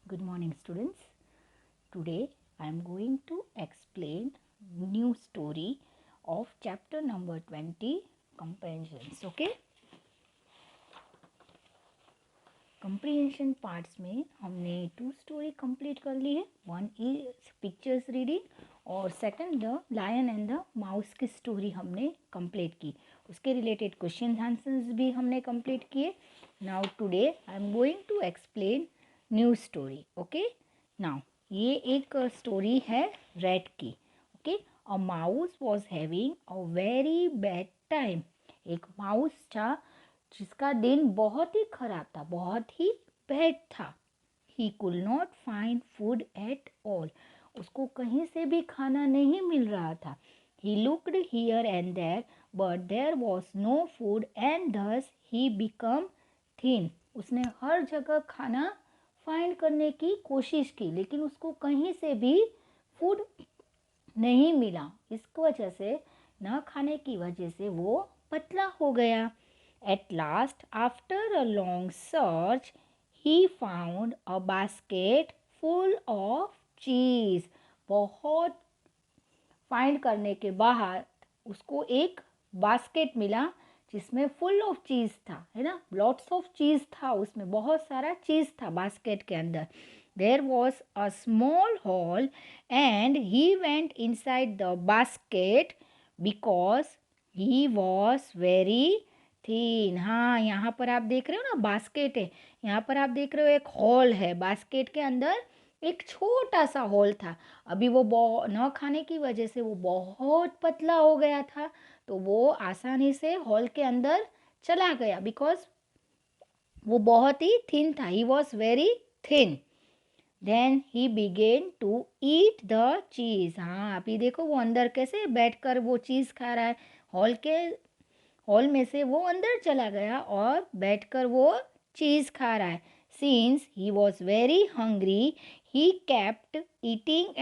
Good morning, students. Today I am going to explain new story of chapter number 20 comprehensions. Okay, comprehension parts में हमने 2 story complete कर ली है. One is pictures reading और second the lion and the mouse की story हमने complete की. उसके रिलेटेड क्वेश्चन आंसर्स भी हमने कंप्लीट किए. Now today I am going to explain new story. Okay, now ये एक स्टोरी है रैट की. Okay, a mouse was having a very bad time. एक माउस था जिसका दिन बहुत ही खराब था, बहुत ही बैड था. He could not find food at all. उसको कहीं से भी खाना नहीं मिल रहा था. He looked here and there but there was no food and thus he become thin. उसने हर जगह खाना फाइंड करने की कोशिश की लेकिन उसको कहीं से भी फूड नहीं मिला. इस वजह से न खाने की वजह से वो पतला हो गया. At last, after a long search, he found a basket full of cheese. बहुत फाइंड करने के बाद उसको एक बास्केट मिला जिसमें फुल ऑफ चीज़ था, है ना. लॉट्स ऑफ चीज़ था, उसमें बहुत सारा चीज़ था बास्केट के अंदर. There was a small hole and he went inside the basket because he was very thin. हाँ, यहाँ पर आप देख रहे हो ना, बास्केट है. यहाँ पर आप देख रहे हो एक हॉल है. बास्केट के अंदर एक छोटा सा हॉल था. अभी वो न खाने की वजह से वो बहुत पतला हो गया था, तो वो आसानी से हॉल के अंदर चला गया बिकॉज वो बहुत ही थिन था. He was very thin. Then he began to eat the cheese. हाँ, अभी देखो वो अंदर कैसे बैठकर वो चीज़ खा रहा है. हॉल में से वो अंदर चला गया और बैठकर वो चीज़ खा रहा है. Since he was very hungry he kept eating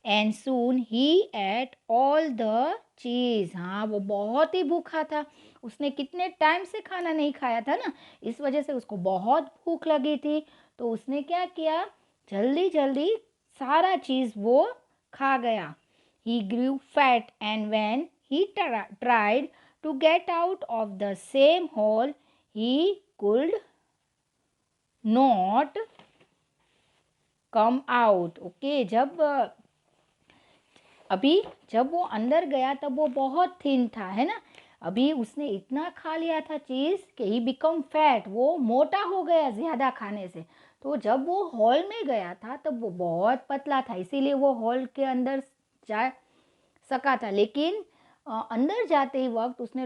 and soon he ate all the cheese. हाँ, वो बहुत ही भूखा था. उसने कितने टाइम से खाना नहीं खाया था ना, इस वजह से उसको बहुत भूख लगी थी. तो उसने क्या किया, जल्दी जल्दी सारा चीज़ वो खा गया. He grew fat and when he tried to get out of the same hole, he could not come out. Okay, जब वो अंदर गया तब वो बहुत थिन था, है ना. अभी उसने इतना खा लिया था चीज़ कि ही बिकम फैट. वो मोटा हो गया ज़्यादा खाने से. तो जब वो हॉल में गया था तब वो बहुत पतला था, इसीलिए वो हॉल के अंदर जा सका था. लेकिन अंदर जाते ही वक्त उसने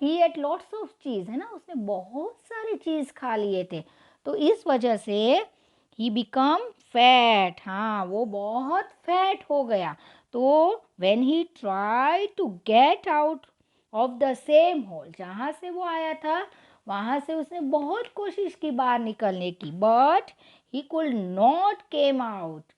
ही एट लॉट्स ऑफ चीज़, है ना. उसने बहुत सारे चीज़ खा लिए थे, तो इस वजह से ही बिकम फैट. हाँ, वो बहुत फैट हो गया. तो when he try to get out of the same hole, जहाँ से वो आया था वहाँ से उसने बहुत कोशिश की बाहर निकलने की, but he could not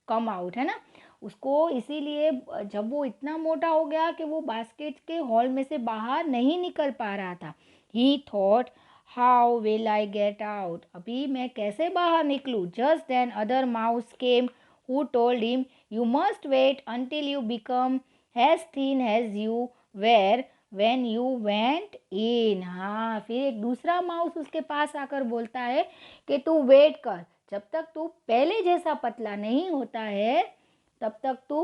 come out, है ना. उसको इसीलिए जब वो इतना मोटा हो गया कि वो बास्केट के हॉल में से बाहर नहीं निकल पा रहा था. He thought, how will I get out. अभी मैं कैसे बाहर निकलूँ. Just then other mouse came who told him, you must wait until you become as thin as you were when you went in. हाँ, फिर एक दूसरा माउस उसके पास आकर बोलता है कि तू वेट कर, जब तक तू पहले जैसा पतला नहीं होता है तब तक तू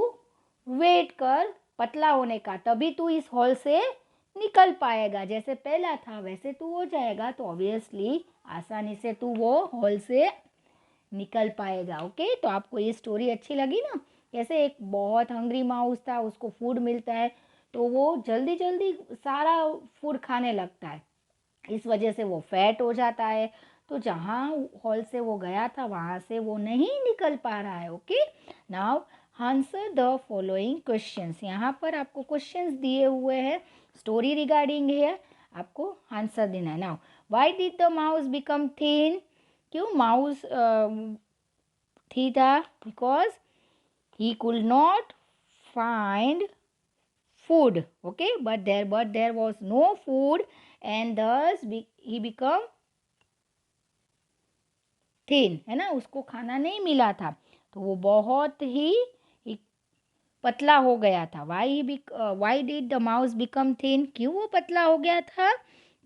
वेट कर पतला होने का, तभी तू इस हॉल से निकल पाएगा. जैसे पहला था वैसे तू हो जाएगा तो ऑब्वियसली आसानी से तू वो हॉल से निकल पाएगा. ओके, तो आपको ये स्टोरी अच्छी लगी ना. कैसे एक बहुत हंग्री माउस था, उसको फूड मिलता है तो वो जल्दी जल्दी सारा फूड खाने लगता है, इस वजह से वो फैट हो जाता है. तो जहाँ हॉल से वो गया था वहाँ से वो नहीं निकल पा रहा है. Okay, now answer the following questions. यहाँ पर आपको क्वेश्चंस दिए हुए हैं स्टोरी रिगार्डिंग है, आपको आंसर देना है. Now, why did the mouse become thin. क्यों माउस थी था. Because he could not find food. Okay, but there was no food and thus he become thin, है ना, उसको खाना नहीं मिला था, तो वो बहुत ही पतला हो गया था। Why did the mouse become thin? क्यों वो पतला हो गया था?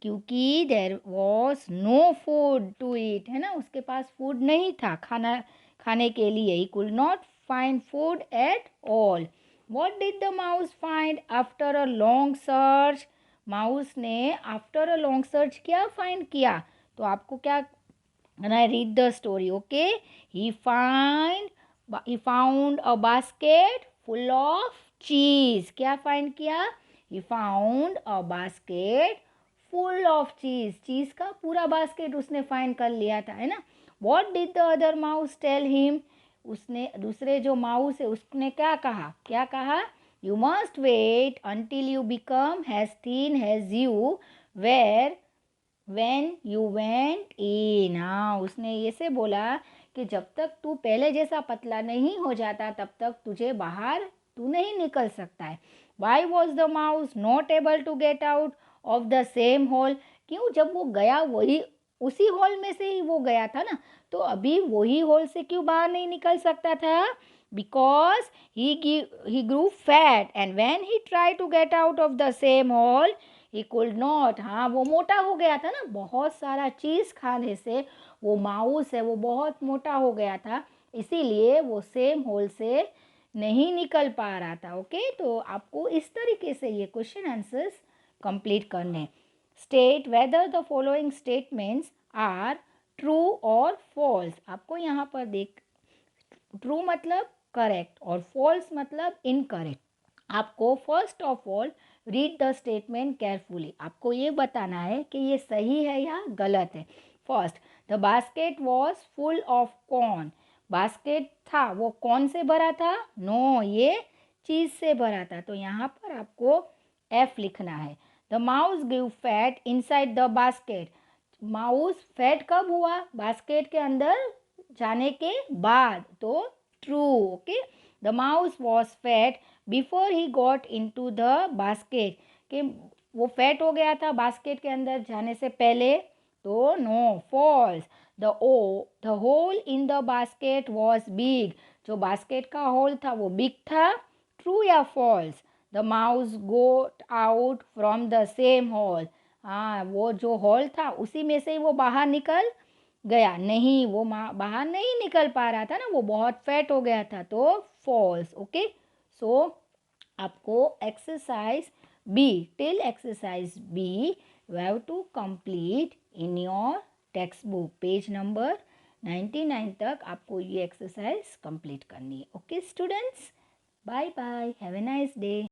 क्योंकि there was no food to eat, है ना, उसके पास फूड नहीं था खाना खाने के लिए। ही could not find food at all. What did the mouse find after a long search? Mouse ने आफ्टर अ लॉन्ग सर्च क्या फाइंड किया? तो आपको क्या, and I read the story, okay? He found a basket full of cheese. क्या find किया? He found a basket full of cheese. चीज का पूरा बास्केट उसने फाइंड कर लिया था, है ना? What did the other mouse tell him? उसने दूसरे जो माउस है उसने क्या कहा? You must wait until you become as thin as you were when you went in. हाँ, उसने ये से बोला कि जब तक तू पहले जैसा पतला नहीं हो जाता तब तक तू नहीं निकल सकता है. Why was the mouse not able to get out of the same hole? क्यों? जब वो गया वही उसी हॉल में से ही वो गया था ना, तो अभी वही हॉल से क्यों बाहर नहीं निकल सकता था? Because he grew fat and when he tried to get out of the same hole he could not. हाँ, वो मोटा हो गया था ना, बहुत सारा चीज़ खाने से वो माउस है वो बहुत मोटा हो गया था, इसीलिए वो सेम होल से नहीं निकल पा रहा था. ओके, तो आपको इस तरीके से ये क्वेश्चन आंसर्स कंप्लीट करने. State whether the following statements are true और फॉल्स. आपको यहाँ पर देख, ट्रू मतलब करेक्ट और फॉल्स मतलब इनकरेक्ट. आपको first of all read the statement carefully. आपको ये बताना है कि ये सही है या गलत है. First, the basket was full of corn. Basket था वो कौन से भरा था? नो, ये चीज़ से भरा था, तो यहाँ पर आपको एफ लिखना है. The mouse grew fat inside the basket. Mouse fat कब हुआ? बास्केट के अंदर जाने के बाद, तो true. Okay, the mouse was fat before he got into the basket. कि वो फैट हो गया था बास्केट के अंदर जाने से पहले, तो no, false. The hole in the basket was big. जो बास्केट का होल था वो बिग था. ट्रू या false? The mouse got out from the same hole. हाँ, वो जो होल था उसी में से ही वो बाहर निकल गया. नहीं, वो बाहर नहीं निकल पा रहा था ना, वो बहुत फैट हो गया था, तो फॉल्स. ओके, सो आपको exercise B till exercise B you have to complete in your textbook. Page number 99 तक आपको ये एक्सरसाइज कंप्लीट करनी है. Okay students, bye bye, have a nice day.